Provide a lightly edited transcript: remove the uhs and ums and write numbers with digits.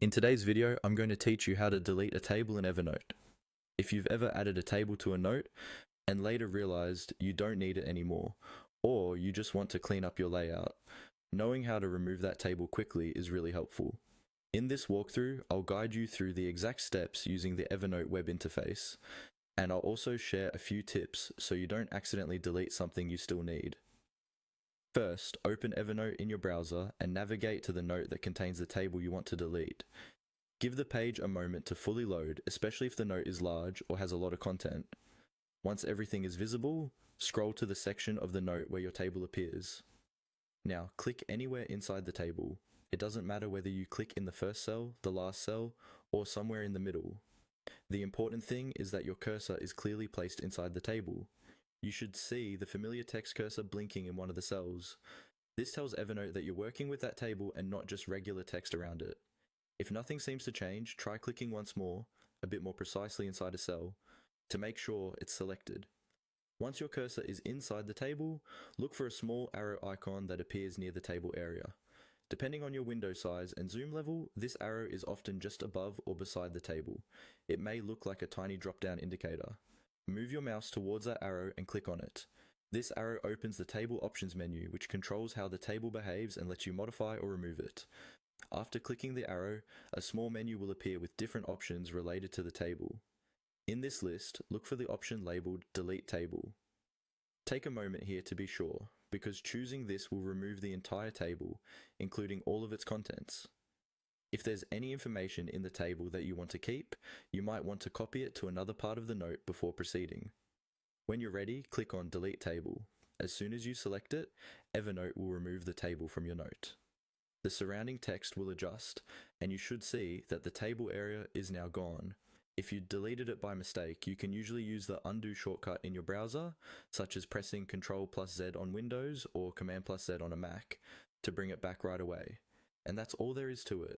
In today's video, I'm going to teach you how to delete a table in Evernote. If you've ever added a table to a note and later realized you don't need it anymore, or you just want to clean up your layout, knowing how to remove that table quickly is really helpful. In this walkthrough, I'll guide you through the exact steps using the Evernote web interface, and I'll also share a few tips so you don't accidentally delete something you still need. First, open Evernote in your browser and navigate to the note that contains the table you want to delete. Give the page a moment to fully load, especially if the note is large or has a lot of content. Once everything is visible, scroll to the section of the note where your table appears. Now, click anywhere inside the table. It doesn't matter whether you click in the first cell, the last cell, or somewhere in the middle. The important thing is that your cursor is clearly placed inside the table. You should see the familiar text cursor blinking in one of the cells. This tells Evernote that you're working with that table and not just regular text around it. If nothing seems to change, try clicking once more, a bit more precisely inside a cell, to make sure it's selected. Once your cursor is inside the table, look for a small arrow icon that appears near the table area. Depending on your window size and zoom level, this arrow is often just above or beside the table. It may look like a tiny drop-down indicator. Move your mouse towards that arrow and click on it. This arrow opens the table options menu, which controls how the table behaves and lets you modify or remove it. After clicking the arrow, a small menu will appear with different options related to the table. In this list, look for the option labeled Delete Table. Take a moment here to be sure, because choosing this will remove the entire table, including all of its contents. If there's any information in the table that you want to keep, you might want to copy it to another part of the note before proceeding. When you're ready, click on Delete Table. As soon as you select it, Evernote will remove the table from your note. The surrounding text will adjust, and you should see that the table area is now gone. If you deleted it by mistake, you can usually use the undo shortcut in your browser, such as pressing Ctrl+Z on Windows or Command+Z on a Mac, to bring it back right away. And that's all there is to it.